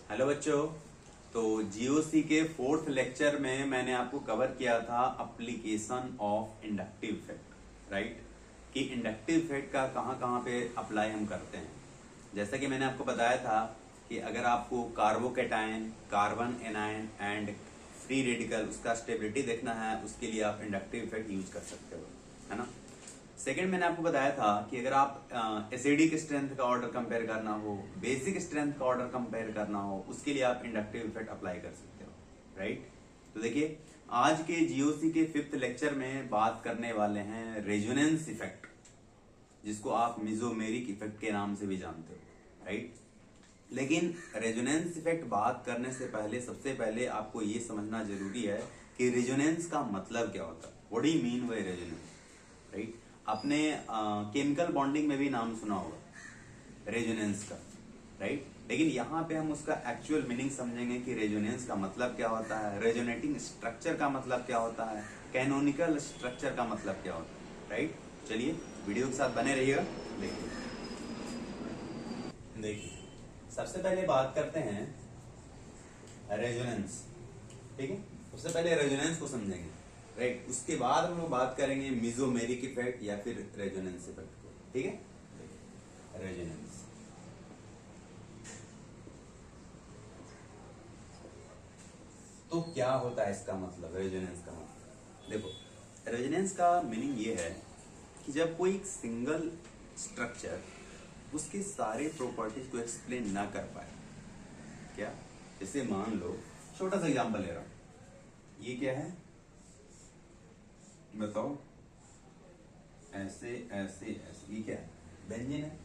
Hello बच्चों। तो GOC के फोर्थ लेक्चर में मैंने आपको कवर किया था application of inductive effect, right. कि इंडक्टिव इफेक्ट का कहाँ कहाँ पे अप्लाई हम करते हैं। जैसा कि मैंने आपको बताया था कि अगर आपको carbocation, carbon anion and free radical उसका स्टेबिलिटी देखना है, उसके लिए आप इंडक्टिव इफेक्ट यूज कर सकते हो, है ना। सेकंड मैंने आपको बताया था कि अगर आप एसिडिक स्ट्रेंथ का ऑर्डर कंपेयर करना हो, बेसिक स्ट्रेंथ का ऑर्डर कंपेयर करना हो, उसके लिए आप इंडक्टिव इफेक्ट अप्लाई कर सकते हो, राइट। तो देखिए, आज के जीओसी के फिफ्थ लेक्चर में बात करने वाले हैं रेजोनेंस इफेक्ट, जिसको आप मिजोमेरिक इफेक्ट के नाम से भी जानते हो, राइट। लेकिन रेजोनेंस इफेक्ट बात करने से पहले सबसे पहले आपको ये समझना जरूरी है कि रेजोनेंस का मतलब क्या होता है। What do you mean by resonance, right. आपने केमिकल बॉन्डिंग में भी नाम सुना होगा रेजोनेंस का, राइट। लेकिन यहाँ पे हम उसका एक्चुअल मीनिंग समझेंगे कि रेजोनेंस का मतलब क्या होता है, रेजोनेटिंग स्ट्रक्चर का मतलब क्या होता है, कैनोनिकल स्ट्रक्चर का मतलब क्या होता है, राइट। चलिए वीडियो के साथ बने रहिएगा। देखिए सबसे पहले बात करते हैं रेजोनेंस, ठीक है। सबसे पहले रेजोनेंस को समझेंगे, राइट। उसके बाद हम लोग बात करेंगे मिजोमेरिक इफेक्ट या फिर रेजोनेंस इफेक्ट को, ठीक है। रेजोनेंस, तो क्या होता है इसका मतलब, रेजोनेंस का मतलब। देखो, रेजोनेंस का मीनिंग ये है कि जब कोई सिंगल स्ट्रक्चर उसके सारे प्रॉपर्टीज को एक्सप्लेन ना कर पाए। क्या, जैसे मान लो, छोटा सा एग्जांपल ले रहा हूं, ये क्या है बताओ, ऐसे ऐसे ऐसे, ये क्या है, बेंजीन है।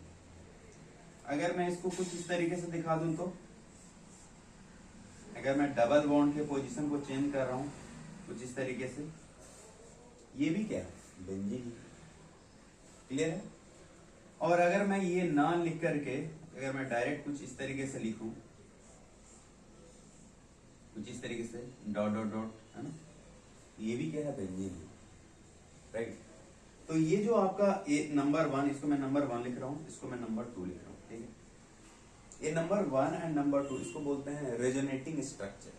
अगर मैं इसको कुछ इस तरीके से दिखा दूं तो, अगर मैं डबल बॉन्ड के पोजीशन को चेंज कर रहा हूं कुछ इस तरीके से, ये भी क्या है, बेंजीन। क्लियर है। और अगर मैं ये ना लिख करके, अगर मैं डायरेक्ट कुछ इस तरीके से लिखूं, कुछ इस तरीके से डॉट डॉट डॉट, है ना, ये भी क्या है, बेंजीन है, राइट। तो ये जो आपका ए नंबर वन, इसको मैं नंबर वन लिख रहा हूं, इसको मैं नंबर टू लिख रहा हूं, ठीक है। ये number one and number two, इसको बोलते हैं रेजोनेटिंग स्ट्रक्चर,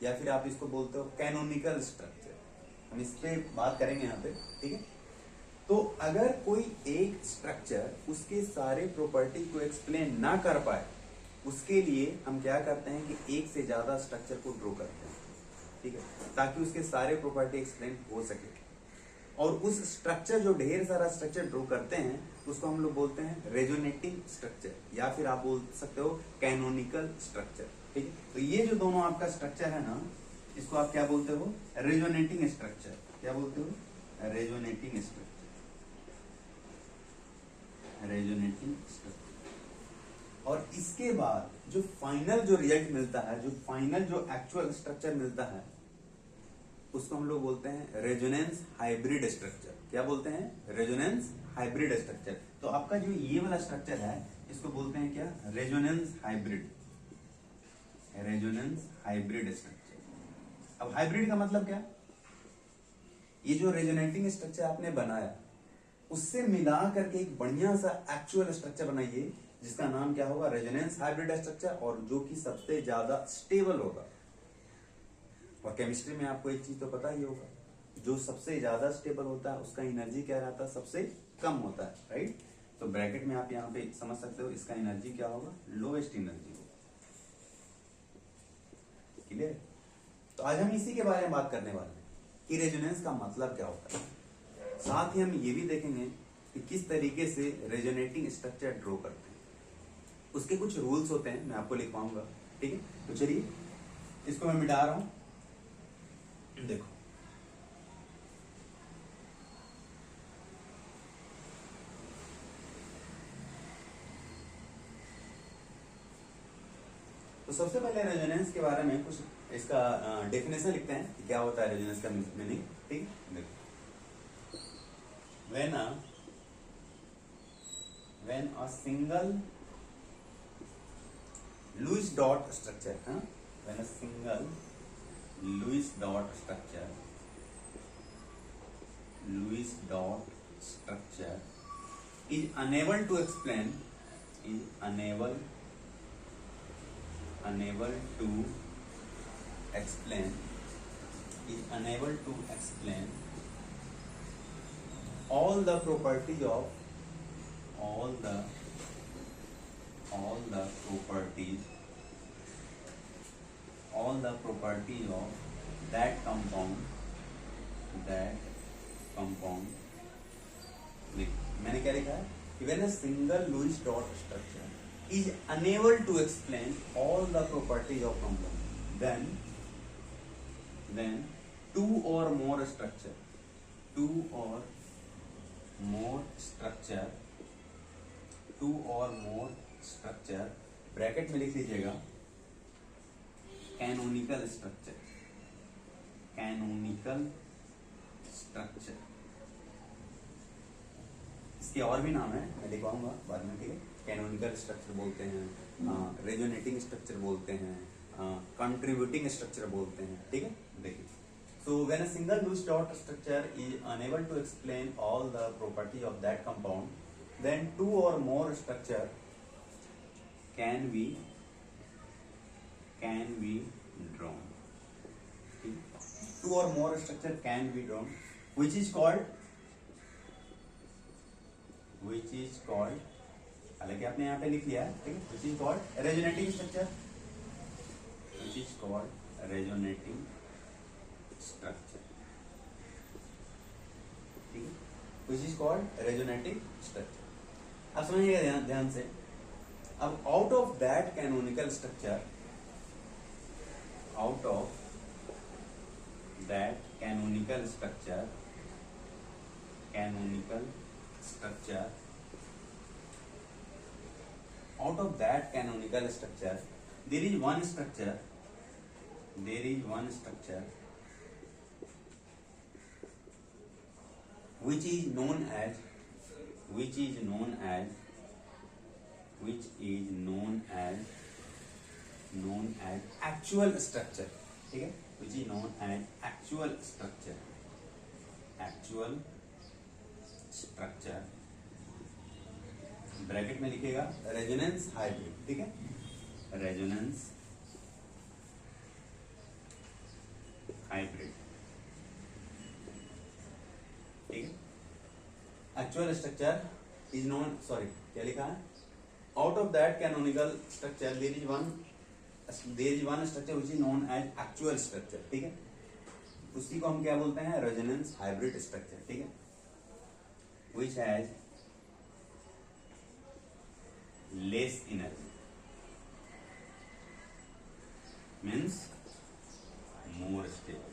या फिर आप इसको बोलते हो कैनोनिकल स्ट्रक्चर। हम इस पे बात करेंगे यहाँ पे, ठीक है। तो अगर कोई एक स्ट्रक्चर उसके सारे प्रॉपर्टी को एक्सप्लेन ना कर पाए, उसके लिए हम क्या करते हैं कि एक से ज्यादा स्ट्रक्चर को ड्रॉ करते हैं, ठीक है, ताकि उसके सारे प्रॉपर्टी एक्सप्लेन हो सके। और उस स्ट्रक्चर, जो ढेर सारा स्ट्रक्चर ड्रॉ करते हैं, उसको हम लोग बोलते हैं रेजोनेटिंग स्ट्रक्चर, या फिर आप बोल सकते हो कैनोनिकल स्ट्रक्चर, ठीक है। तो ये जो दोनों आपका स्ट्रक्चर है ना, इसको आप क्या बोलते हो, रेजोनेटिंग स्ट्रक्चर। क्या बोलते हो, रेजोनेटिंग स्ट्रक्चर, रेजोनेटिंग स्ट्रक्चर। और इसके बाद जो फाइनल जो रिजल्ट मिलता है, जो फाइनल जो एक्चुअल स्ट्रक्चर मिलता है, उसको हम लोग बोलते हैं रेजोनेंस हाइब्रिड स्ट्रक्चर। क्या बोलते हैं, रेजोनेंस हाइब्रिड स्ट्रक्चर। तो आपका जो ये वाला स्ट्रक्चर है, इसको बोलते हैं क्या, resonance hybrid, resonance hybrid structure. अब हाइब्रिड का मतलब क्या, ये जो रेजोनेटिंग स्ट्रक्चर आपने बनाया, उससे मिला करके एक बढ़िया सा एक्चुअल स्ट्रक्चर बनाइए, जिसका नाम क्या होगा, रेजोनेंस हाइब्रिड स्ट्रक्चर, और जो कि सबसे ज्यादा स्टेबल होगा। और केमिस्ट्री में आपको एक चीज तो पता ही होगा, जो सबसे ज्यादा स्टेबल होता है उसका एनर्जी क्या रहता है, सबसे कम होता है, राइट। तो ब्रैकेट में आप यहाँ पे समझ सकते हो, इसका एनर्जी क्या होगा, लोएस्ट एनर्जी होगा। क्लियर। तो आज हम इसी के बारे में बात करने वाले हैं कि रेजोनेंस का मतलब क्या होता है। साथ ही हम ये भी देखेंगे कि किस तरीके से रेजोनेटिंग स्ट्रक्चर ड्रॉ करते हैं, उसके कुछ रूल्स होते हैं, मैं आपको लिखवाऊंगा, ठीक है। तो चलिए, इसको मैं मिटा रहा हूं, देखो। तो सबसे पहले रेजोनेंस के बारे में कुछ इसका डेफिनेशन लिखते हैं कि क्या होता है रेजोनेंस का मीनिंग, ठीक है। देखो, when a single Lewis dot structure, huh? when a single Lewis dot structure is unable to explain, is unable unable to explain all the properties of that compound मैंने क्या लिखा है कि when a single Lewis dot structure is unable to explain all the properties of compound, then two or more structure bracket में लिख लीजिएगा canonical structure इसके और भी नाम है, मैं लिखवाऊंगा बाद में, ठीक है। कैनोनिकल स्ट्रक्चर बोलते हैं, रेजोनेटिंग स्ट्रक्चर बोलते हैं, कंट्रीब्यूटिंग स्ट्रक्चर बोलते हैं, ठीक है। देखिए, so when a single loose dot structure is unable to explain all the properties of that compound, then two or more structure can be drawn. Two or more structure can be drawn, which is called हालांकि आपने यहाँ पे लिख लिया है, ठीक है, which is called resonating structure, ठीक है, which is called resonating structure. अब समझिएगा ध्यान से। अब out of that canonical structure out of that canonical structure there is one structure which is known as actual structure, ठीक है, which is known as actual structure bracket में लिखिएगा resonance hybrid, ठीक है, रेजोनेंस हाइब्रिड, ठीक है। Actual structure is known, sorry क्या लिखा है, out of that canonical structure there is one structure which is known as actual structure, ठीक है। उसी को हम क्या बोलते हैं, रेजोनेंस हाइब्रिड स्ट्रक्चर, ठीक है, which has less energy, means more stable,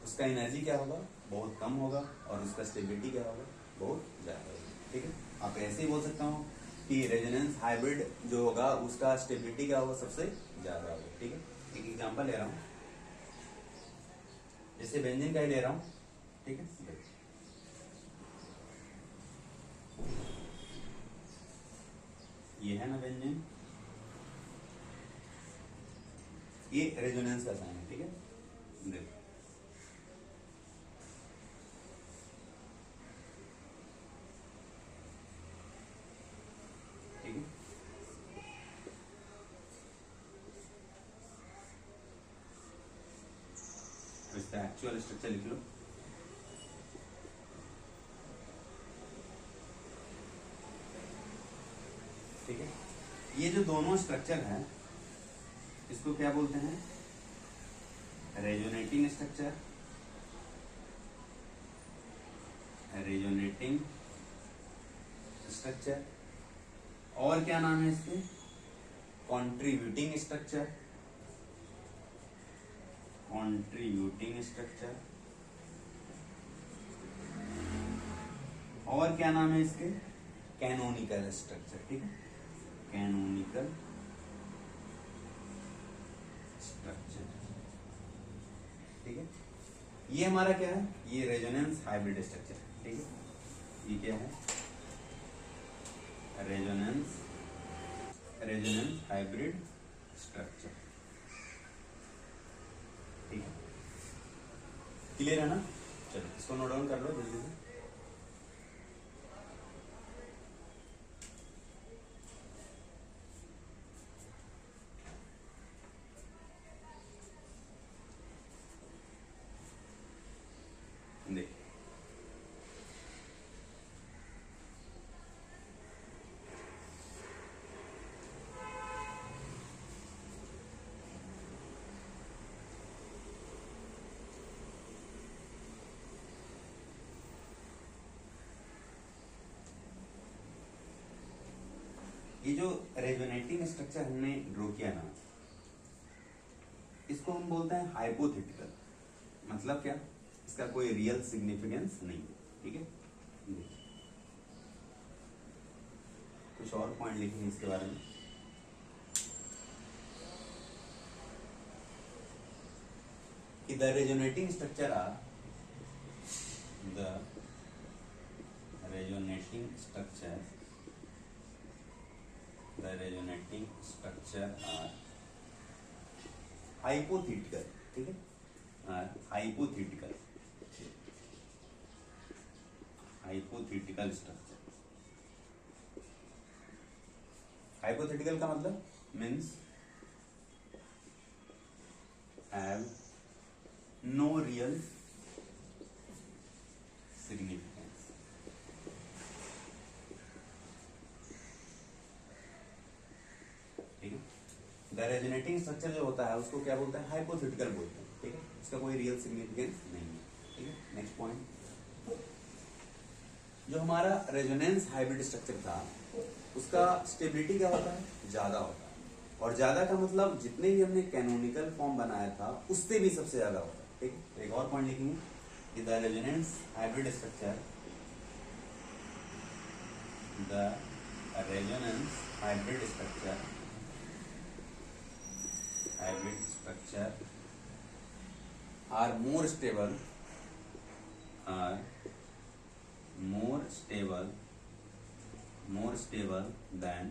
उसका एनर्जी क्या होगा, बहुत कम होगा, और उसका स्टेबिलिटी क्या होगा, बहुत ज्यादा होगा, ठीक है। आप ऐसे ही बोल सकता हूँ कि रेजोनेंस हाइब्रिड जो होगा उसका स्टेबिलिटी क्या होगा, सबसे ज्यादा होगा, ठीक है। एक एग्जांपल ले रहा हूँ, जैसे बेंजीन का ही ले रहा हूँ, ठीक है। ये है ना बेंजीन, ये रेजोनेंस का साइन है, ठीक है। देखो इसका एक्चुअल स्ट्रक्चर लिख लो, ठीक है। ये जो दोनों स्ट्रक्चर है इसको क्या बोलते हैं, रेजोनेटिंग स्ट्रक्चर, और क्या नाम है इसके, कंट्रीब्यूटिंग स्ट्रक्चर, और क्या नाम है इसके, कैनोनिकल स्ट्रक्चर, ठीक है, कैनोनिकल स्ट्रक्चर, ठीक है। ये हमारा क्या है, ये रेजोनेंस हाइब्रिड स्ट्रक्चर, ठीक है। ये क्या है, रेजोनेंस हाइब्रिड स्ट्रक्चर, ठीक है। क्लियर है ना, चलो इसको नोट डाउन कर लो जल्दी से। ये जो रेजोनेटिंग स्ट्रक्चर हमने ड्रॉ किया ना, इसको हम बोलते हैं हाइपोथेटिकल। मतलब क्या, इसका कोई रियल सिग्निफिकेंस नहीं है, ठीक है। कुछ और पॉइंट लिखेंगे इसके बारे में। कि the resonating structure are hypothetical, ठीक है, हाइपोथेटिकल स्ट्रक्चर। हाइपोथेटिकल का मतलब means have no real significance. ठीक है, द रेजोनेटिंग स्ट्रक्चर जो होता है उसको क्या बोलते हैं, हाइपोथेटिकल बोलते हैं, ठीक है। इसका कोई रियल सिग्निफिकेंस नहीं है, ठीक है। नेक्स्ट पॉइंट, जो हमारा रेजोनेंस हाइब्रिड स्ट्रक्चर था उसका स्टेबिलिटी क्या होता है, ज्यादा होता है। और ज्यादा का मतलब जितने भी हमने कैनोनिकल फॉर्म बनाया था उससे भी सबसे ज्यादा होता है, ठीक है। एक और पॉइंट लिखेंगे कि the resonance hybrid structure are more stable than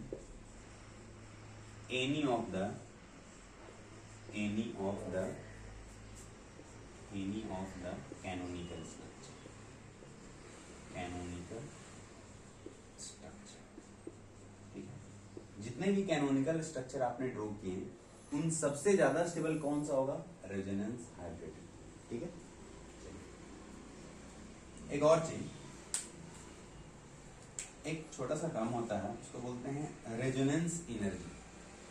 any of the canonical structure, ठीक है। जितने भी कैनोनिकल स्ट्रक्चर आपने ड्रॉ किए उन सबसे ज्यादा स्टेबल कौन सा होगा, रेजोनेंस हाइब्रिड, ठीक है। एक और चीज, एक छोटा सा काम होता है, उसको बोलते हैं रेजोनेंस एनर्जी।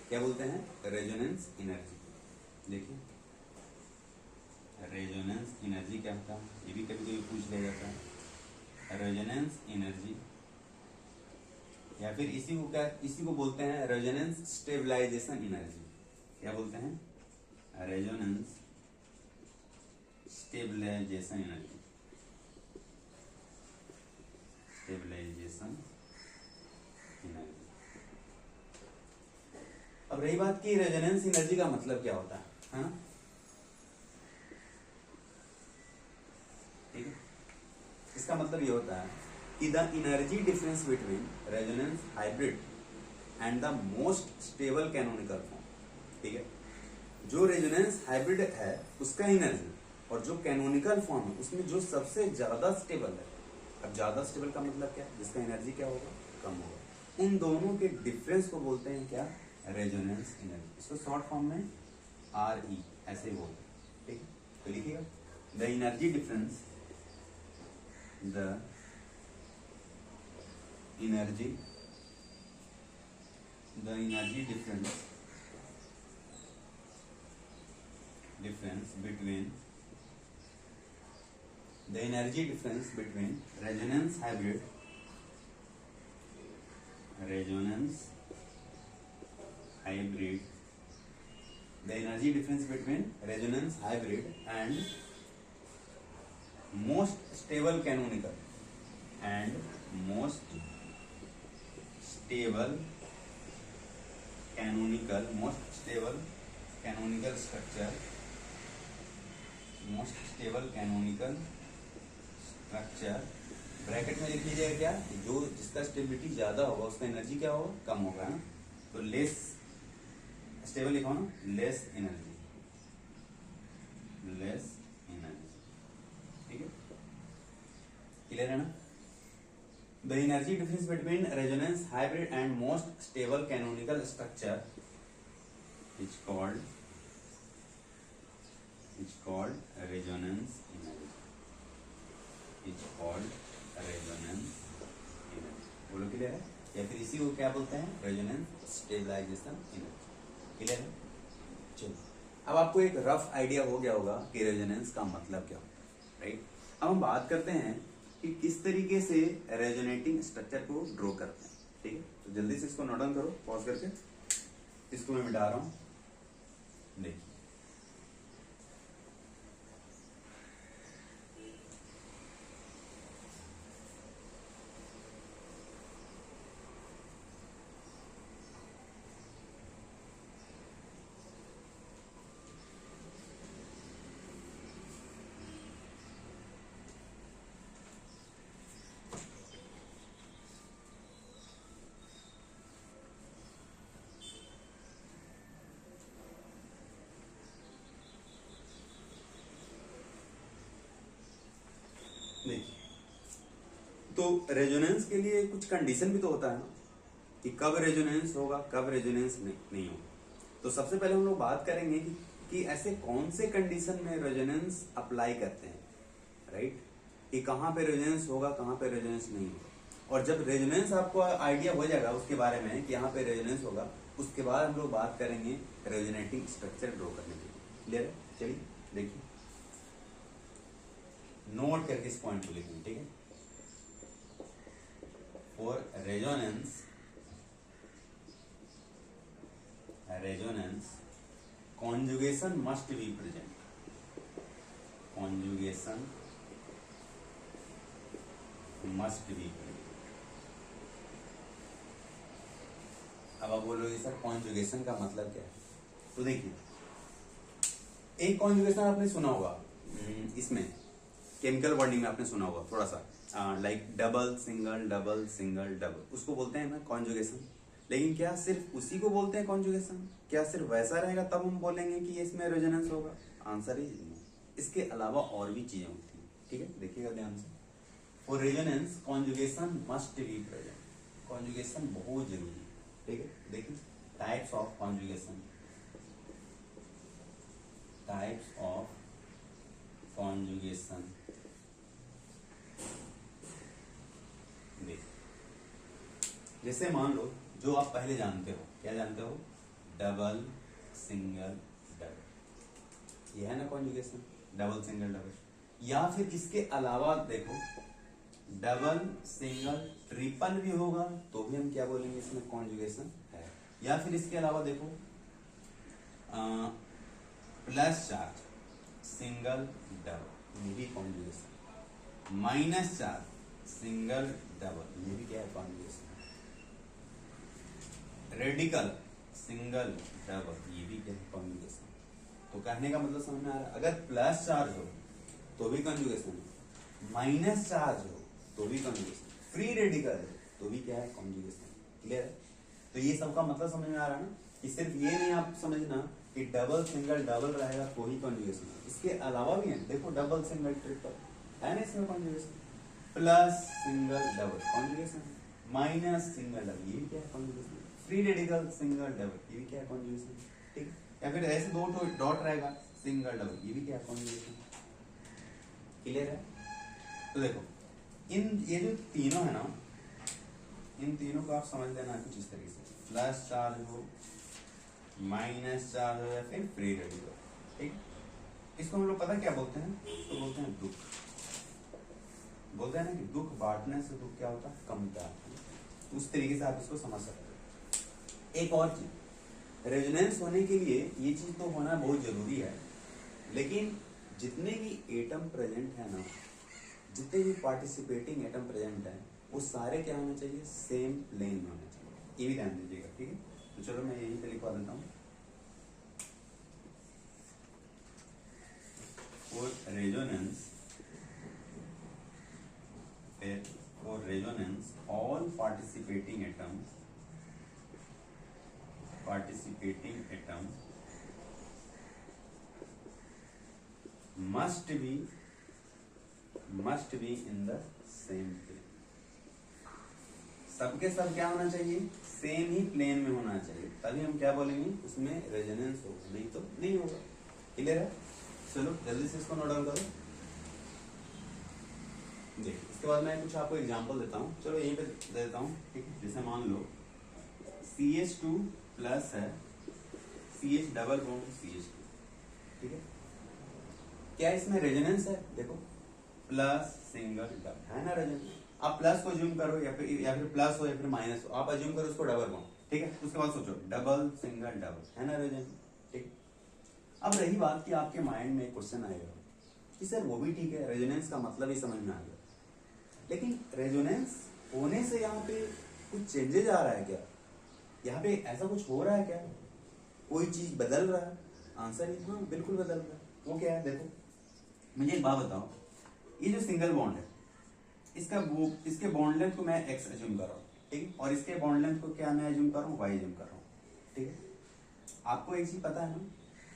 क्या बोलते हैं, रेजोनेंस एनर्जी। देखिए रेजोनेंस एनर्जी क्या होता है, ये भी कभी कभी पूछ लिया जाता है। रेजोनेंस एनर्जी या फिर इसी को बोलते हैं रेजोनेंस स्टेबलाइजेशन एनर्जी। क्या बोलते हैं, रेजोनेंस स्टेबलाइजेशन एनर्जी। अब रही बात की रेजोनेंस एनर्जी का मतलब क्या होता है, हाँ? ठीक है, इसका मतलब ये होता है कि the energy difference between resonance hybrid and the most stable canonical form, ठीक है। जो रेजोनेंस हाइब्रिड है उसका एनर्जी और जो कैनोनिकल फॉर्म है उसमें जो सबसे ज्यादा स्टेबल है। अब ज्यादा स्टेबल का मतलब क्या, जिसका एनर्जी क्या होगा, कम होगा। उन दोनों के डिफरेंस को बोलते हैं क्या, रेजोनेंस एनर्जी। इसको शॉर्ट फॉर्म में RE ऐसे ही बोलते हैं, ठीक है। तो लिखिएगा the energy difference between resonance hybrid and most stable canonical structure bracket में लिख लीजिएगा क्या, जो जिसका स्टेबिलिटी ज्यादा होगा उसका एनर्जी क्या होगा, कम होगा ना। तो लेस स्टेबल लिखो ना, लेस एनर्जी, ठीक है। क्लियर है ना। The energy difference between resonance hybrid and most stable canonical structure is called resonance energy. बोलो क्लियर है, या फिर इसी को क्या बोलते हैं, रेजोनेंस स्टेबलाइजेशन एनर्जी। क्लियर है। चलो अब आपको एक रफ आइडिया हो गया होगा कि रेजोनेंस का मतलब क्या होता है, राइट। अब हम बात करते हैं कि किस तरीके से रेजोनेटिंग स्ट्रक्चर को ड्रॉ करते हैं। ठीक है, तो जल्दी से इसको नोट डाउन करो पॉज करके, इसको मैं मिटा रहा हूं। देखिए देखिए, तो रेजोनेंस के लिए कुछ कंडीशन भी तो होता है ना, कि कब रेजोनेंस होगा, कब रेजोनेंस नहीं होगा। तो सबसे पहले हम लोग बात करेंगे कि ऐसे कौन से कंडीशन में रेजोनेंस अप्लाई करते हैं, राइट, कि कहाँ पे रेजोनेंस होगा, कहाँ पे रेजोनेंस नहीं होगा। और जब रेजोनेंस आपको आइडिया हो जाएगा उसके बारे में कि यहाँ पे रेजोनेंस होगा, उसके बाद हम लोग बात करेंगे रेजोनेटिंग स्ट्रक्चर ड्रॉ करने के लिए। क्लियर है? चलिए देखिए, नोट करके इस पॉइंट को लिखेंगे, ठीक है। For resonance conjugation must be present, conjugation must be present। अब आप बोलोगे सर कॉन्जुगेशन का मतलब क्या है, तो देखिए, एक कॉन्जुगेशन आपने सुना होगा, इसमें केमिकल वर्डिंग में आपने सुना होगा थोड़ा सा, like double single double single double, उसको बोलते हैं ना कॉन्जुगेशन। लेकिन क्या सिर्फ उसी को बोलते हैं कॉन्जुगेशन? क्या सिर्फ वैसा रहेगा तब हम बोलेंगे कि इसमें रेजोनेंस होगा? Answer is no. इसके अलावा और भी चीजें होती हैं, ठीक है, देखिएगा ध्यान से। For resonance conjugation must be present, conjugation बहुत जरूरी है, ठीक है। देखिए types of conjugation, types of conjugation. जैसे मान लो, जो आप पहले जानते हो, क्या जानते हो, डबल सिंगल डबल, ये है ना कॉन्जुगेशन, डबल सिंगल डबल। या फिर इसके अलावा देखो, डबल सिंगल ट्रिपल भी होगा तो भी हम क्या बोलेंगे, इसमें कॉन्जुगेशन है। या फिर इसके अलावा देखो, प्लस चार्ज सिंगल डबल, ये भी conjugation. Minus charge single double, ये भी क्या है, कॉन्जुगेशन। रेडिकल सिंगल डबल, ये भी क्या है, कॉन्जुगेशन। तो कहने का मतलब समझ में आ रहा है, अगर प्लस चार्ज हो तो भी कॉन्जुगेशन है, माइनस चार्ज हो तो भी कॉन्जुगेशन, फ्री रेडिकल है तो भी क्या है, कॉन्जुगेशन। क्लियर है? तो ये सबका मतलब समझ में आ रहा है ना, कि सिर्फ ये नहीं आप समझना कि डबल सिंगल डबल रहेगा तो ही कॉन्जुगेशन है, इसके अलावा भी है। देखो डबल सिंगल ट्रिपल है ना, इसमें conjugation. Plus single double conjugation, minus single double, ये भी क्या है, conjugation. Free radical single double, ये भी क्या है, कॉन्जुगेशन, ठीक। या फिर ऐसे दो डॉट रहेगा, सिंगल डबल, ये भी क्या है, कॉन्जुगेशन। क्लियर है? तो देखो, ये जो तीनों है ना, इन तीनों को आप समझ लेना कुछ इस तरीके से, प्लस चार्ज हो, माइनस चार्ज हो, या फिर फ्री रेडिकल, ठीक। इसको हम लोग पता क्या बोलते हैं, तो बोलते हैं दुख। बोलते हैं ना कि दुख बांटने से दुख क्या होता है, कम होता है। तो उस तरीके से आप इसको समझ सकते हो। एक और चीज, रेजोनेंस होने के लिए ये चीज तो होना बहुत जरूरी है, लेकिन जितने भी एटम प्रेजेंट है ना, जितने भी पार्टिसिपेटिंग एटम प्रेजेंट है, वो सारे क्या होने चाहिए, सेम प्लेन में होने चाहिए। ये भी ध्यान दीजिएगा, ठीक है। तो चलो मैं यहीं पे लिखवा देता हूँ, for resonance all participating atoms must be in the same plane। सबके सब क्या होना चाहिए, सेम ही प्लेन में होना चाहिए, तभी हम क्या बोलेंगे, उसमें रेजोनेंस होगा, नहीं तो नहीं होगा। क्लियर है? चलो जल्दी से इसको नोट डाउन करो। देखिए, इसके बाद मैं कुछ आपको एग्जांपल देता हूँ, चलो यहीं पे दे देता हूँ, ठीक है। जैसे मान लो CH2 प्लस है, CH डबल बॉन्ड CH2, ठीक है। क्या इसमें रेजोनेंस है? देखो, प्लस सिंगल डबल है ना रेजोनेंस। आप प्लस को अज्यूम करो या फिर प्लस हो या फिर माइनस हो, आप अज्यूम करो उसको डबल बॉन्ड, ठीक है। उसके बाद सोचो डबल सिंगल डबल, है ना रेजोनेंस, ठीक। अब रही बात कि आपके माइंड में क्वेश्चन आएगा कि सर वो भी ठीक है, रेजोनेंस का मतलब ही समझ में आ गया, लेकिन रेजोनेंस होने से यहाँ पे कुछ चेंजेज आ रहा है क्या, यहाँ पे ऐसा कुछ हो रहा है क्या, कोई चीज बदल रहा है? आंसर है हाँ, बिल्कुल बदल रहा है। वो क्या है, देखो मुझे एक बात बताओ, ये जो सिंगल बॉन्ड है इसके बॉन्ड लेंथ को मैं एक्स अज्यूम कर रहा हूँ, ठीक है, और इसके बॉन्ड लेंथ को क्या मैं अज्यूम कर रहा हूँ, वाई अज्यूम कर रहा हूँ, ठीक है। आपको एक चीज पता है ना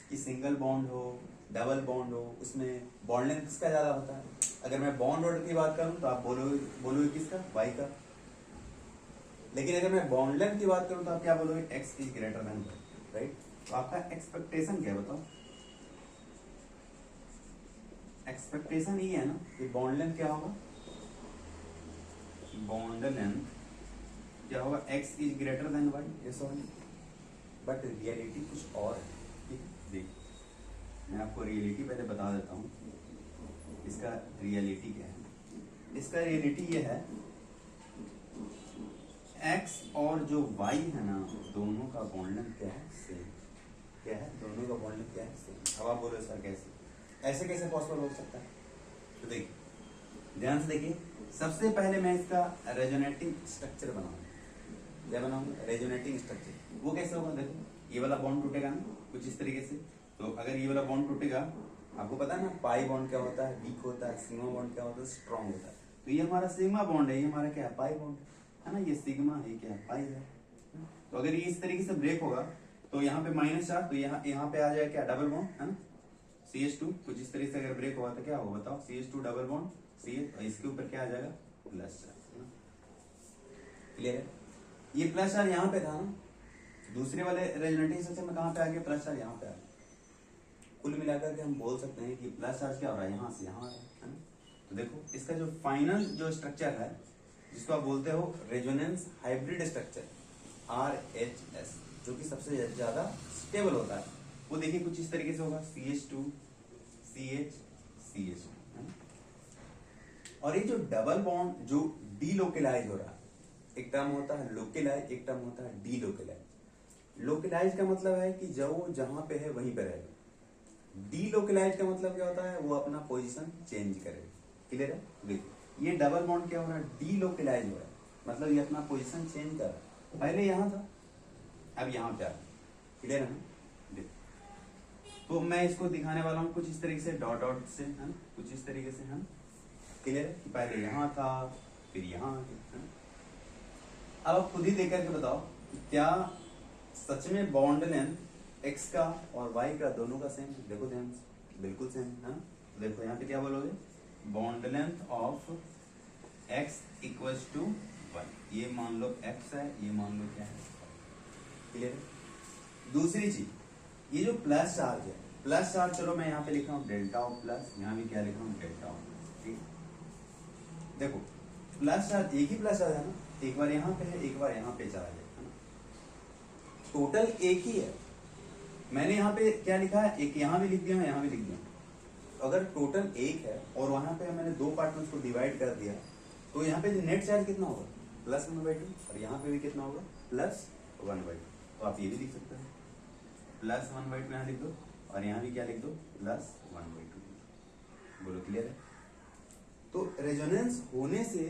कि सिंगल बॉन्ड हो डबल बॉन्ड हो उसमें बॉन्ड लेंथ किसका ज्यादा होता है? अगर मैं बॉन्ड ऑर्डर की बात करूं तो आप बोलोगे किसका, वाई का। लेकिन अगर मैं बॉन्ड लेंथ की बात करूं तो आप क्या बोलोगे, X is greater than Y, right. तो आपका एक्सपेक्टेशन क्या है बताओ? एक्सपेक्टेशन ये है ना कि बॉन्ड लेंथ क्या होगा, बॉन्ड लेंथ क्या होगा, X is greater than Y, yes और नो। बट रियलिटी कुछ और है, ठीक है। देख मैं आपको रियलिटी पहले बता देता हूँ, इसका रियलिटी क्या है। इसका रियलिटी ये है, x और जो y है ना दोनों का बॉन्ड लेंथ क्या है, सेम। क्या है, दोनों का बॉन्ड लेंथ क्या है, सेम। अब आप बोलो सर कैसे, ऐसे कैसे पॉसिबल हो सकता है? तो देखिए ध्यान से देखिए, सबसे पहले मैं इसका रेजोनेटिंग स्ट्रक्चर बनाऊंगा। क्या बनाऊंगा, रेजोनेटिंग स्ट्रक्चर। वो कैसे होगा, देखो ये वाला बॉन्ड टूटेगा ना कुछ इस तरीके से, तो अगर ये वाला बॉन्ड टूटेगा, आपको पता है ना पाई बॉन्ड क्या होता है, वीक होता है, सिग्मा बॉन्ड क्या होता है, स्ट्रॉन्ग होता है। तो ये हमारा सिग्मा बॉन्ड है, ये हमारा क्या है, पाई बॉन्ड है ना, ये सिग्मा ये क्या है, पाई है। तो अगर ये इस तरीके से ब्रेक होगा तो यहाँ पे माइनस चार्ज, तो यहाँ पे आ जाएगा क्या, डबल बॉन्ड, है ना, CH2। कुछ इस तरीके से अगर ब्रेक होगा तो क्या होगा बताओ, CH2 डबल बॉन्ड CH, और इसके ऊपर क्या आ जाएगा, प्लस चार्ज। क्लियर है? ये प्लस चार्ज यहाँ पे था ना, दूसरे वाले रेजोनेटिंग स्ट्रक्चर में कहाँ पे आ गया, प्लस चार्ज यहाँ पे आ गया। कुल मिलाकर के हम बोल सकते हैं कि प्लस चार्ज क्या हो रहा है, यहाँ से यहाँ आ रहा है ना। तो देखो इसका जो फाइनल जो स्ट्रक्चर है जिसको आप बोलते हो रेजोनेंस हाइब्रिड स्ट्रक्चर, RHS, जो कि सबसे ज्यादा स्टेबल होता है, वो देखिए कुछ इस तरीके से होगा, CH2 CH CH, है ना। और ये जो डबल बॉन्ड जो डीलोकेलाइज हो रहा है, एक टर्म होता है लोकेलाइज, एक टर्म होता है डीलोकेलाइज। लोकेलाइज का मतलब है कि जो जहां पे है वहीं पे रहेगा। डीलोकेलाइज का मतलब क्या होता है, वो अपना पोजीशन चेंज करेगा। क्लियर है? देखिए ये डबल बॉन्ड क्या हो रहा है, डीलोकेलाइज हो रहा है, मतलब ये अपना पोजीशन चेंज कर रहा है। पहले यहां था, अब यहां पे आ रहा है। क्लियर है ना? तो मैं इसको दिखाने वाला हूँ कुछ इस तरीके से, डॉट डॉट से, है ना, कुछ इस तरीके से, है ना। क्लियर है कि पहले यहाँ था फिर यहाँ आ गया, है ना। अब आप खुद ही देख करके बताओ कि क्या सच में बॉन्ड लेंथ एक्स का और वाई का दोनों का सेम है? देखो ध्यान से, बिल्कुल सेम है ना। तो देखो यहाँ पे क्या बोलोगे, bond length of X equals to Y. ये मान लो एक्स है, ये मान लो क्या है, क्लियर है। दूसरी चीज, ये जो प्लस चार्ज है, प्लस चार्ज चलो मैं यहाँ पे लिख रहा हूँ डेल्टा ऑफ प्लस, यहाँ भी क्या लिख रहा हूँ, डेल्टा ऑफ प्लस, ठीक। देखो प्लस चार्ज एक ही प्लस चार्ज है ना, एक बार यहाँ पे है एक बार यहाँ पे चार्ज है ना, टोटल एक ही है। मैंने यहाँ पे क्या लिखा है, एक यहाँ भी लिख दिया, यहाँ भी लिख दिया। तो अगर टोटल एक है और वहां पे मैंने दो पार्ट में उसको डिवाइड कर दिया, तो यहाँ पे नेट चार्ज कितना होगा, +1/2, और यहाँ पे भी कितना होगा, +1/2। तो आप ये भी लिख सकते हैं, +1/2 यहाँ लिख दो, और यहाँ भी क्या लिख दो, +1/2। बोलो क्लियर है? तो रेजोनेंस होने से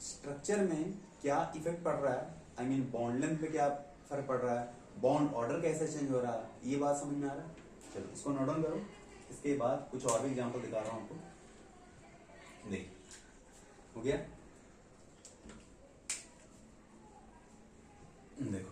स्ट्रक्चर में क्या इफेक्ट पड़ रहा है, आई मीन बॉन्ड लेंथ पे क्या फर्क पड़ रहा है, बॉन्ड ऑर्डर कैसे चेंज हो रहा है, ये बात समझ में आ रहा है? चलो इसको नोट डाउन करो, इसके बाद कुछ और भी एग्जांपल दिखा रहा हूं आपको। देख हो गया, देखो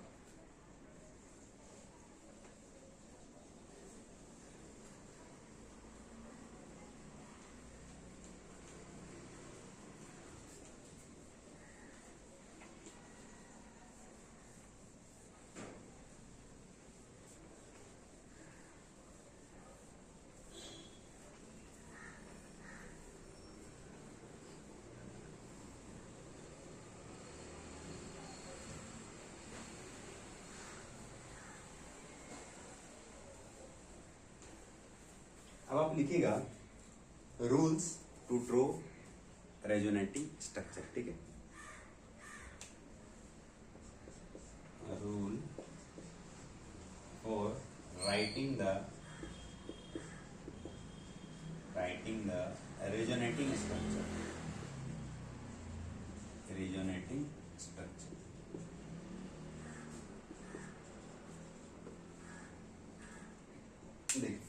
अब आप लिखिएगा rules to draw resonating structure, ठीक है। Rule for writing the resonating structure, देख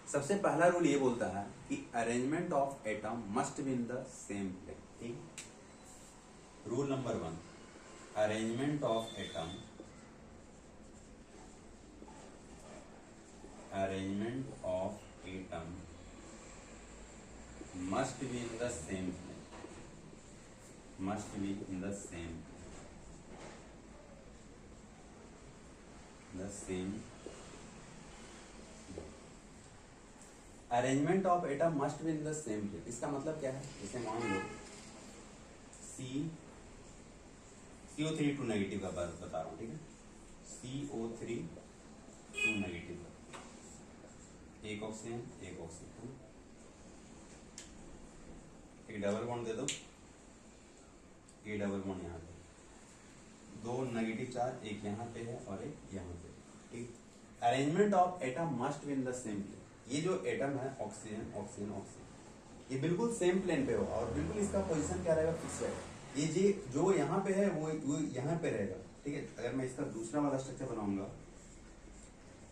सबसे पहला रूल ये बोलता है कि arrangement of atom must be in the same plane, ठीक। Rule number 1, arrangement of atom must be in the same plane, arrangement of atom must be in the same plane. इसका मतलब क्या है, जैसे मान लो CO3 2 नेगेटिव का बात बता रहा हूँ, ठीक है। CO3 2 नेगेटिव, एक ऑक्सीजन 2, एक डबल बॉन्ड दे दो, ये डबल बॉन्ड यहाँ पे, 2 नेगेटिव चार्ज, एक यहाँ पे है और एक यहाँ पे, ठीक। Arrangement of atom must be in the same plane. ये जो एटम है ऑक्सीजन ऑक्सीजन ऑक्सीजन, ये बिल्कुल सेम प्लेन पे होगा और बिल्कुल इसका पोजीशन क्या रहेगा, फिक्स रहेगा। ये जो यहाँ पे है वो यहाँ पे रहेगा, ठीक है। अगर मैं इसका दूसरा वाला स्ट्रक्चर बनाऊंगा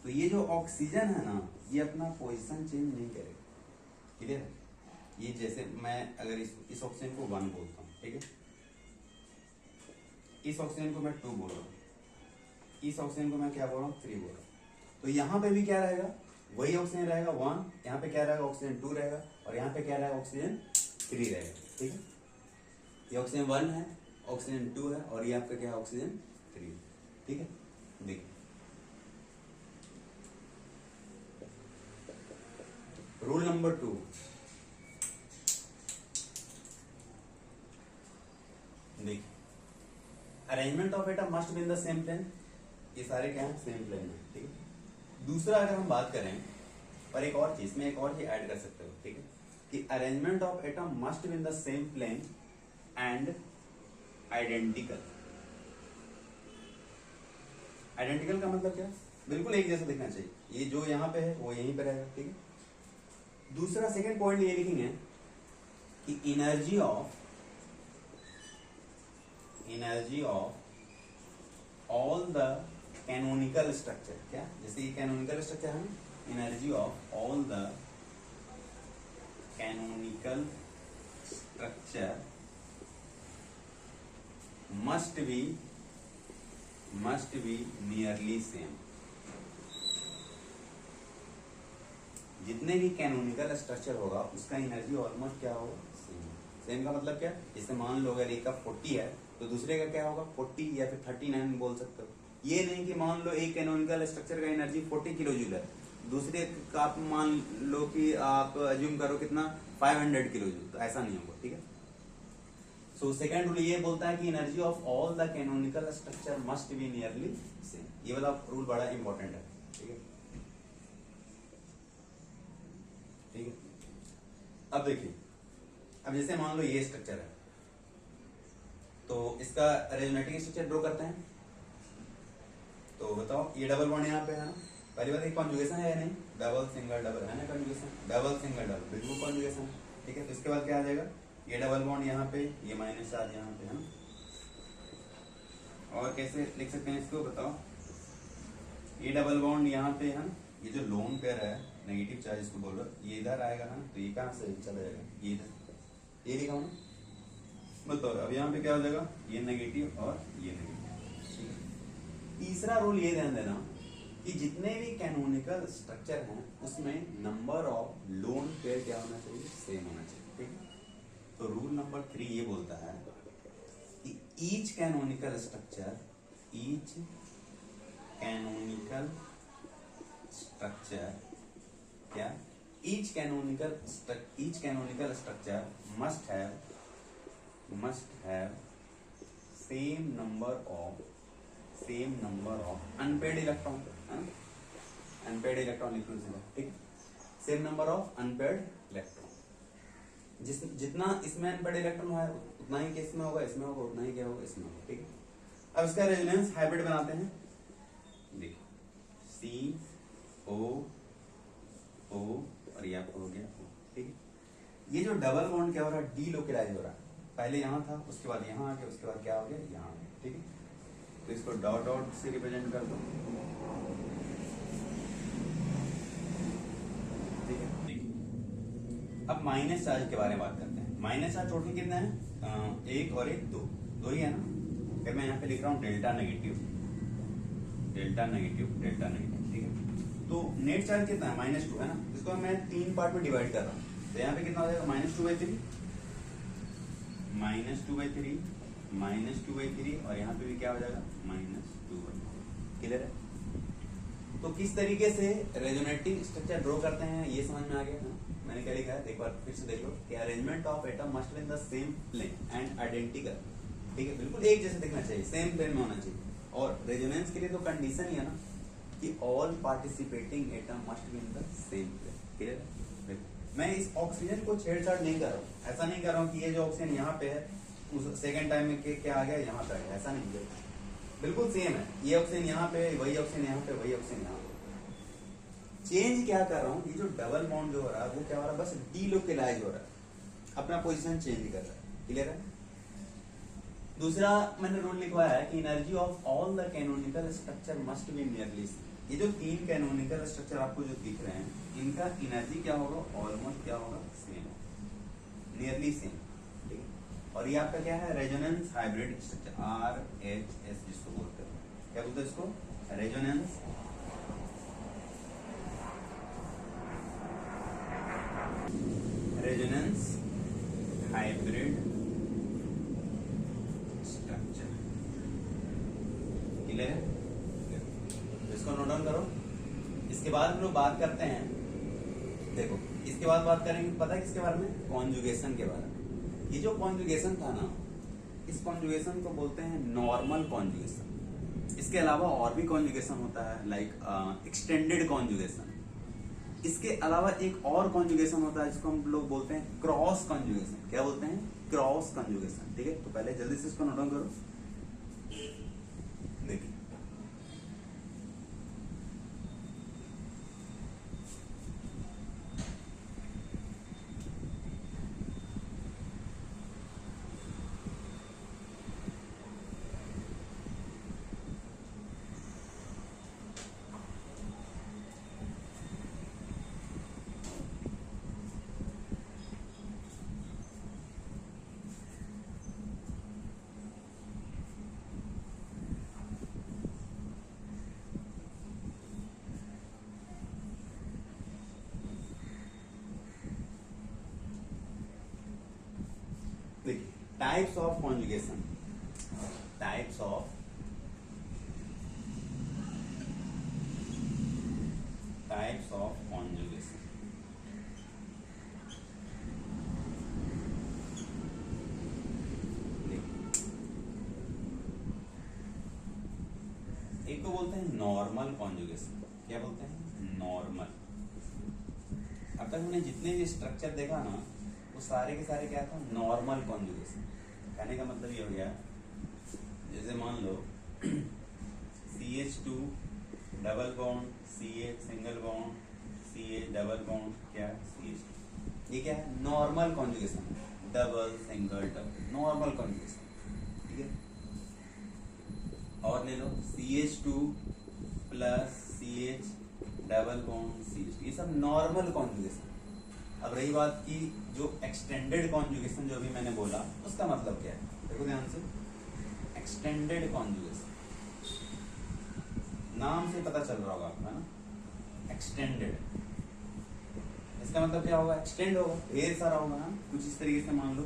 तो ये जो ऑक्सीजन है ना, ये अपना पोजीशन चेंज नहीं करेगा, क्लियर है। ये जैसे मैं अगर इस ऑक्सीजन को 1 बोलता हूँ, ठीक है, इस ऑक्सीजन को मैं 2 बोल रहा हूँ, इस ऑक्सीजन को मैं क्या बोल रहा हूँ, 3 बोल रहा हूँ, तो यहाँ पे भी क्या रहेगा, वही ऑक्सीजन रहेगा 1, यहाँ पे क्या रहेगा, ऑक्सीजन 2 रहेगा और यहाँ पे क्या रहेगा, ऑक्सीजन 3 रहेगा, ठीक है। ये ऑक्सीजन 1 है, ऑक्सीजन 2 है और ये आपका क्या है, ऑक्सीजन 3, ठीक है। देखिए रूल नंबर 2, देखिए arrangement of atom must be in the same plane. ये सारे क्या है, सेम प्लेन है, ठीक है। दूसरा अगर हम बात करें और एक और चीज में, एक और चीज ऐड कर सकते हो, ठीक है, कि arrangement of atom must be in the same plane and identical. Identical का मतलब क्या, बिल्कुल एक जैसा दिखना चाहिए। ये जो यहाँ पे है वो यहीं पे रहेगा, ठीक है। दूसरा सेकंड पॉइंट ये लिखेंगे कि energy of all the canonical structure, क्या, जैसे ये कैनोनिकल स्ट्रक्चर है, energy of all the canonical structure must be nearly same. जितने भी कैनोनिकल स्ट्रक्चर होगा उसका एनर्जी ऑलमोस्ट क्या होगा, सेम का मतलब क्या, जैसे मान लो अगर एक का 40 है तो दूसरे का क्या होगा, 40 या फिर 39 बोल सकते हो। ये नहीं कि मान लो एक कैनोनिकल स्ट्रक्चर का एनर्जी 40 किलो जूल है, दूसरे का आप मान लो कि आप अज्यूम करो कितना, 500 किलो जूल, तो ऐसा नहीं होगा, ठीक है। सो सेकंड रूल ये बोलता है कि energy of all the canonical structure must be nearly same. ये वाला रूल बड़ा इंपॉर्टेंट है, ठीक है, ठीक है। अब देखिए, अब जैसे मान लो ये स्ट्रक्चर है तो इसका रेजोनेटिंग स्ट्रक्चर ड्रॉ करते हैं। तो बताओ, ये डबल बॉन्ड यहाँ पे है ना, पहली बात एक कॉन्जुगेशन है या नहीं, डबल सिंगल डबल है ना, कॉन्जुगेशन, डबल सिंगल डबल बिल्कुल कॉन्जुगेशन, ठीक है। तो इसके बाद क्या आ जाएगा, ये डबल बॉन्ड यहाँ पे, ये माइनस चार्ज यहाँ पे है ना। और कैसे लिख सकते हैं इसको बताओ, ये डबल बॉन्ड यहाँ पे है, ये जो लोन पेयर है, नेगेटिव चार्ज इसको बोल रहा, ये इधर आएगा ना, तो ये कहाँ से चला जाएगा, ये इधर, ये लिखा हूँ ना, बताओ। अब यहाँ पे क्या हो जाएगा, ये नेगेटिव और ये नेगेटिव। तीसरा रूल ये ध्यान देना कि जितने भी कैनोनिकल स्ट्रक्चर हैं उसमें नंबर ऑफ लोन पेयर क्या होना चाहिए, सेम होना चाहिए, ठीक है। तो रूल नंबर 3 ये बोलता है कि ईच कैनोनिकल स्ट्रक्चर क्या, each canonical structure must have same number of unpaired electron, unpaired electron लिखना चाहिए, ठीक, same number of unpaired electron. जितना इसमें अनपेड इलेक्ट्रॉन है उतना ही केस में होगा, इसमें होगा उतना ही क्या होगा, इसमें होगा। ठीक है, अब इसका रेजोनेंस हाइब्रिड बनाते हैं। देखो सी ओ ओ और ये आपको हो गया O, ठीक है। ये जो डबल बॉन्ड क्या हो रहा है, डी लोकेलाइज हो रहा है, पहले यहाँ था उसके बाद यहाँ आ गया, उसके बाद क्या हो गया, यहाँ आ गया। ठीक है, तो इसको डॉट डॉट से रिप्रेजेंट कर दो। ठीक है, देखिए अब माइनस चार्ज के बारे में बात करते हैं। माइनस चार्ज टोटल कितना है, एक और एक दो, दो ही है ना। फिर मैं यहाँ पे लिख रहा हूँ delta negative, delta negative, delta negative. ठीक है, तो नेट चार्ज कितना है, -2 है ना। इसको मैं 3 पार्ट में डिवाइड कर रहा हूँ, तो यहाँ पे कितना हो जाएगा, -2/3, -2/3, -2/3 और यहाँ पे भी क्या हो जाएगा, -2/3। क्लियर है। तो किस तरीके से रेजोनेटिंग स्ट्रक्चर ड्रॉ करते हैं ये समझ में आ गया ना। मैंने क्या लिखा है, एक बार फिर से देख लो कि arrangement of atom must be in the same plane and identical. ठीक है, बिल्कुल एक जैसे दिखना चाहिए, सेम प्लेन में होना चाहिए। और रेजोनेंस के लिए तो कंडीशन ही है ना कि all participating atom must be in the same plane. Clear है। मैं इस ऑक्सीजन को छेड़छाड़ नहीं कर रहा हूँ, ऐसा नहीं कर रहा हूँ कि ये जो ऑक्सीजन यहाँ पे है उस सेकेंड टाइम में क्या आ गया यहाँ पे आ गया, ऐसा नहीं है, बिल्कुल सेम है। ये ऑक्सीजन यहाँ पे, वही ऑक्सीजन यहाँ पे, वही ऑक्सीजन यहाँ पे। चेंज क्या कर रहा हूँ, ये जो डबल बॉन्ड जो हो रहा है वो क्या हो रहा है, बस डीलोकेलाइज हो रहा है, अपना पोजीशन चेंज कर रहा है। क्लियर है। दूसरा मैंने रूल लिखवाया है कि energy of all the canonical structure must be nearly same. ये जो 3 कैनोनिकल स्ट्रक्चर आपको जो दिख रहे हैं इनका एनर्जी क्या होगा, ऑलमोस्ट क्या होगा, सेम, नियरली सेम। ठीक है, और ये आपका क्या है, रेजोनेंस हाइब्रिड स्ट्रक्चर, RHS जिसको बोलते हैं। क्या बोलते हैं इसको, resonance resonance hybrid structure. Clear है, इसको नोट डाउन करो। इसके बाद हम लोग बात करते हैं, देखो इसके बाद बात करेंगे पता है किसके बारे में, कॉन्जुगेशन के बारे में। ये जो कॉन्जुगेशन था ना, इस कॉन्जुगेशन को बोलते हैं नॉर्मल कॉन्जुगेशन। इसके अलावा और भी कॉन्जुगेशन होता है, लाइक एक्सटेंडेड कॉन्जुगेशन। इसके अलावा एक और कॉन्जुगेशन होता है जिसको हम लोग बोलते हैं क्रॉस कॉन्जुगेशन। क्या बोलते हैं, क्रॉस कॉन्जुगेशन। ठीक है, तो पहले जल्दी से इसको नोट डाउन करो। देखिए देखिए types of conjugation, types of conjugation. एक को बोलते हैं नॉर्मल कॉन्जुगेशन। क्या बोलते हैं, नॉर्मल। अब तक हमने जितने भी स्ट्रक्चर देखा ना वो सारे के सारे क्या था, नॉर्मल कॉन्जुगेशन। कहने का मतलब ये हो गया, जैसे मान लो CH2 double bond CH single bond CH double bond क्या है, CH2। ये क्या है, normal conjugation, double single double, normal conjugation. ठीक है, और ले लो CH2 plus CH double bond CH2, ये सब नॉर्मल कॉन्जुगेशन। अब रही बात की जो एक्सटेंडेड कॉन्जुगेशन जो भी मैंने बोला उसका मतलब क्या है, देखो ध्यान से। एक्सटेंडेड कॉन्जुगेशन नाम से पता चल रहा होगा आपको, है ना, एक्सटेंडेड। इसका मतलब क्या होगा, एक्सटेंड होगा, ढेर सारा होगा ना, कुछ इस तरीके से मान लो।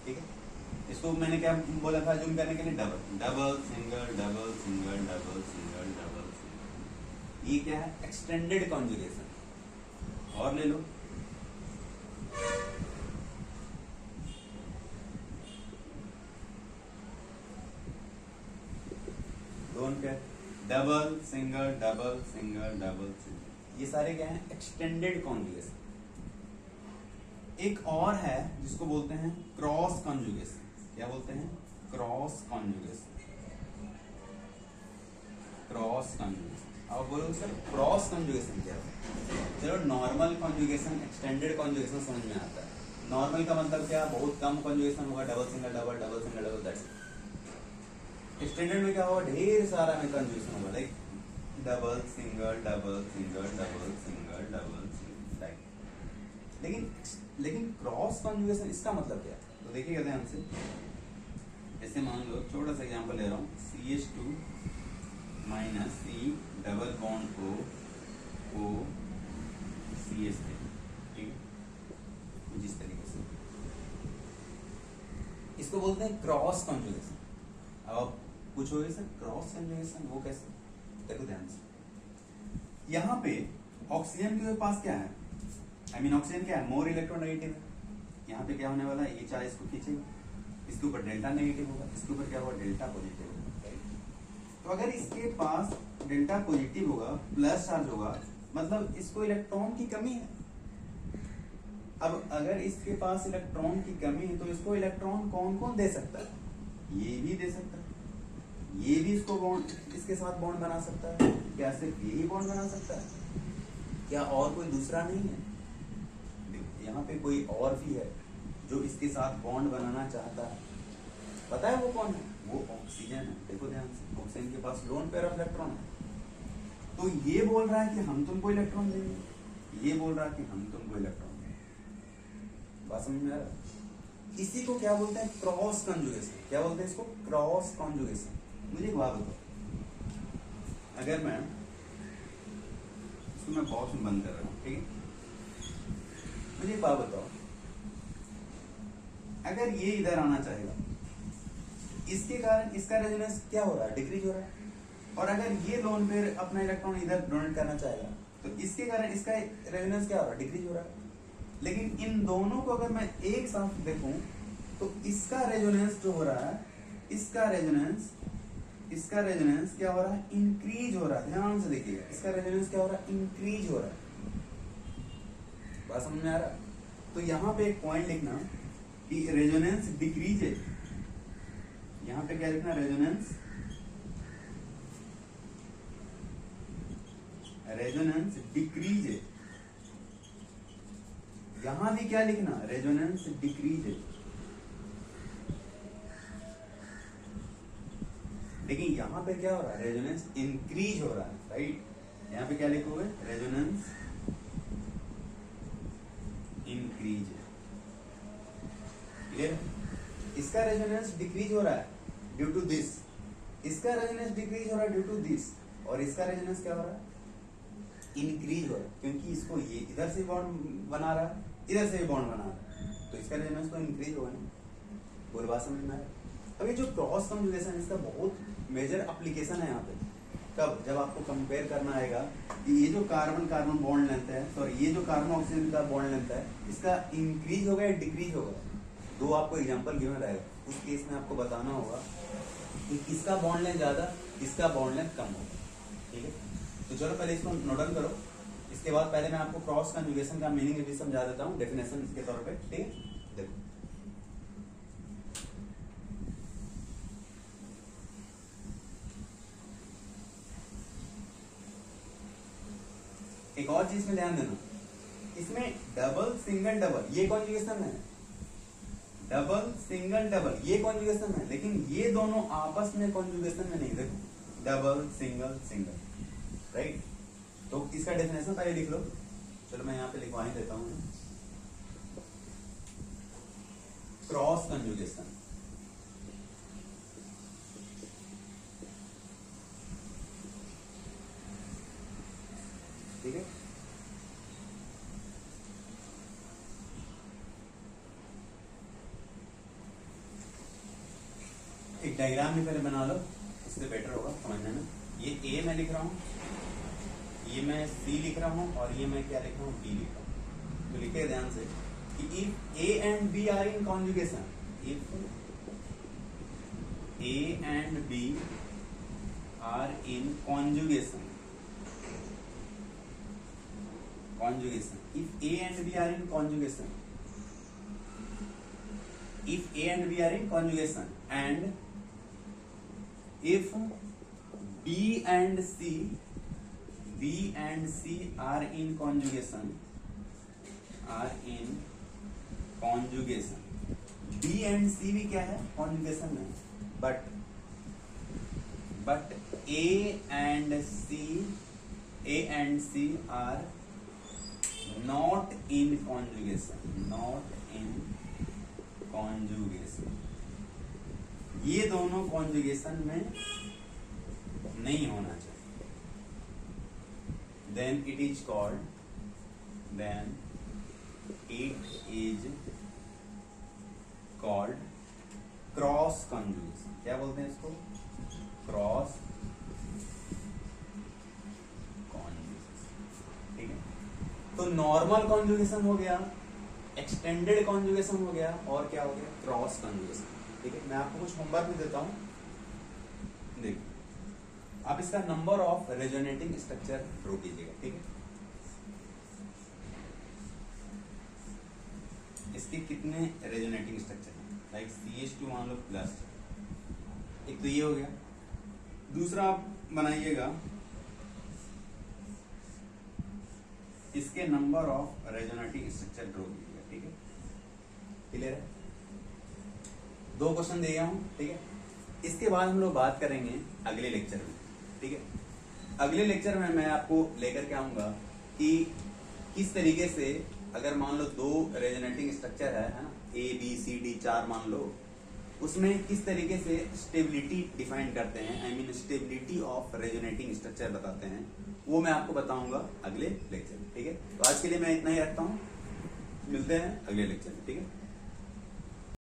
ठीक है, इसको मैंने क्या बोला था जूम करने के लिए, double double single double single double single double single. ये क्या है, एक्सटेंडेड कॉन्जुगेशन। और ले लो दोनों क्या, double single double single double single, ये सारे क्या हैं? Extended conjugation. एक और है जिसको बोलते हैं क्रॉस कॉन्जुगेशन। क्या बोलते हैं? Cross conjugation. Cross conjugation. अब बोलो सर क्रॉस कॉन्जुगेशन क्या है? चलो नॉर्मल कॉन्जुगेशन, एक्सटेंडेड कॉन्जुगेशन समझ में आता है। नॉर्मल का मतलब क्या? बहुत कम कॉन्जुगेशन होगा, double single double, double single double, that's it. Extended में क्या होगा? ढेर सारा में कॉन्जुगेशन होगा, like double single double single double single double single, like. लेकिन क्रॉस कॉन्जुगेशन इसका मतलब क्या है? तो देखिएगा ध्यान से। जैसे मान लो, छोटा सा एग्जांपल ले रहा हूँ, CH2 minus C double bond O CH3, ठीक है? कुछ इस तरीके से इसको बोलते हैं क्रॉस कॉन्जुगेशन। अब आप पूछोगे सर क्रॉस कॉन्जुगेशन वो कैसे? देखो ध्यान से, यहाँ पे ऑक्सीजन के पास क्या है? आई मीन ऑक्सीजन क्या है? मोर इलेक्ट्रोनेगेटिव है। यहाँ पे क्या होने वाला है? ये चार्ज इसको खींचेगा, इसके ऊपर डेल्टा नेगेटिव होगा, इसके ऊपर क्या होगा? डेल्टा पॉजिटिव होगा। तो अगर इसके पास डेल्टा पॉजिटिव होगा, प्लस चार्ज होगा, मतलब इसको इलेक्ट्रॉन की कमी है। अब अगर इसके पास इलेक्ट्रॉन की कमी है तो इसको इलेक्ट्रॉन कौन कौन दे सकता है? ये भी दे सकता है, ये भी इसको बॉन्ड, इसके साथ बॉन्ड बना सकता है। क्या सिर्फ यही बॉन्ड बना सकता है? क्या और कोई दूसरा नहीं है? यहाँ पे कोई और भी है जो इसके साथ बॉन्ड बनाना चाहता है। पता है वो कौन है? वो ऑक्सीजन है। देखो ध्यान से, ऑक्सीजन के पास लोन पेयर ऑफ इलेक्ट्रॉन है। तो ये बोल रहा है कि हम तुमको इलेक्ट्रॉन देंगे, ये बोल रहा है कि हम तुमको इलेक्ट्रॉन देंगे। बात समझ में आ रहा है? इसी को क्या बोलते हैं? Cross conjugation. क्या बोलते हैं इसको? Cross conjugation. मुझे एक बात बताओ, अगर मैं इसको मैं बॉक्स में बंद कर रहा हूँ, ठीक है? मुझे एक बात बताओ, अगर ये इधर आना चाहेगा, इसके कारण इसका रेजोनेंस क्या हो रहा है? डिक्रीज हो रहा है। और अगर ये लोन पेयर अपना इलेक्ट्रॉन इधर डोनेट करना चाहेगा तो इसके कारण इसका रेजोनेंस क्या हो रहा है? डिक्रीज हो रहा है। लेकिन इन दोनों को अगर मैं एक साथ देखूं तो इसका रेजोनेंस जो हो रहा है, इसका रेजोनेंस क्या हो रहा है? इंक्रीज हो रहा है। ध्यान से देखिएगा, इसका रेजोनेंस क्या हो रहा है? इंक्रीज हो रहा है। बात समझ में आ रहा है? तो यहाँ पे एक पॉइंट लिखना कि रेजोनेंस डिक्रीज है। यहाँ पे क्या लिखना? रेजोनेंस डिक्रीज है। यहां भी क्या लिखना? रेजोनेंस डिक्रीज है। लेकिन यहां पे क्या हो रहा है? रेजोनेंस इंक्रीज हो रहा है, राइट? यहां पे क्या लिखोगे? रेजोनेंस इंक्रीज है। क्लियर? इसका रेजोनेंस डिक्रीज हो रहा है ड्यू टू दिस, इसका रेजोनेंस डिक्रीज हो रहा है ड्यू टू दिस, और इसका रेजोनेंस क्या हो रहा है? इंक्रीज हो रहा है, क्योंकि इसको ये इधर से बॉन्ड बना रहा है, इधर से भी बॉन्ड बना रहा है, तो इसका रेजोनेंस तो इंक्रीज होगा ना। पूरी बात समझ में आया? अब ये जो क्रॉस कॉन्जुगेशन है, इसका बहुत मेजर एप्लीकेशन है यहाँ पे। कब? जब आपको कंपेयर करना आएगा कि ये जो कार्बन कार्बन बॉन्ड लेंथ है, सॉरी ये जो कार्बन ऑक्सीजन का बॉन्ड लेंथ है, इसका इंक्रीज होगा या डिक्रीज होगा? दो आपको एग्जांपल गिवन रहेगा, उस केस में आपको बताना होगा कि किसका बॉन्ड लेंथ ज्यादा, किसका बॉन्ड लेंथ कम होगा। ठीक है, तो चलो पहले इसको नोट डाउन करो। इसके बाद पहले मैं आपको क्रॉस कॉन्जुगेशन का मीनिंग भी समझा देता हूँ, डेफिनेशन के तौर पे। ठीक है, देखो एक और चीज में ध्यान देना, इसमें डबल सिंगल डबल ये कॉन्जुगेशन है, डबल सिंगल डबल ये कॉन्जुगेशन है, लेकिन ये दोनों आपस में कॉन्जुगेशन में नहीं। देखो डबल सिंगल सिंगल, राइट? तो इसका डेफिनेशन पहले लिख लो। चलो मैं यहाँ पे लिखवा ही देता हूँ। क्रॉस कॉन्जुगेशन, ठीक है? एक डायग्राम भी पहले बना लो, इससे बेटर होगा समझने में। ये ए मैं लिख रहा हूँ, ये मैं सी लिख रहा हूँ, और ये मैं क्या लिख रहा हूँ? बी लिख रहा हूँ। तो लिखे ध्यान से कि if A and B are in conjugation, if A and B are in conjugation, conjugation. If A and B are in conjugation, if A and B are in conjugation, and if B and C are in conjugation, B and C भी क्या है conjugation में, but A and C are not in conjugation, ये दोनों conjugation में नहीं होना चाहिए, then it is called cross conjugation. क्या बोलते हैं इसको? Cross conjugation. ठीक है, तो नॉर्मल कॉन्जुगेशन हो गया, एक्सटेंडेड कॉन्जुगेशन हो गया, और क्या हो गया? Cross conjugation. ठीक है, मैं आपको कुछ होमवर्क भी देता हूं. देखिए, आप इसका number of resonating structure draw कीजिएगा. ठीक है, इसके कितने रेजोनेटिंग स्ट्रक्चर हैं? लाइक CH2 मान लो प्लस, एक तो ये हो गया. दूसरा आप बनाइएगा इसके number of resonating structure draw कीजिएगा. ठीक है, क्लियर है? 2 क्वेश्चन दिया हूं. ठीक है, इसके बाद हम लोग बात करेंगे अगले लेक्चर में. ठीक है, अगले लेक्चर में मैं आपको लेकर के आऊंगा कि किस तरीके से, अगर मान लो 2 रेजोनेटिंग स्ट्रक्चर है ना, A B C D 4 मान लो, उसमें किस तरीके से स्टेबिलिटी डिफाइन करते हैं, I mean stability of resonating structure बताते हैं, वो मैं आपको बताऊंगा अगले लेक्चर में. ठीक है, तो आज के लिए मैं इतना ही रखता हूँ. मिलते हैं अगले लेक्चर में. ठीक है.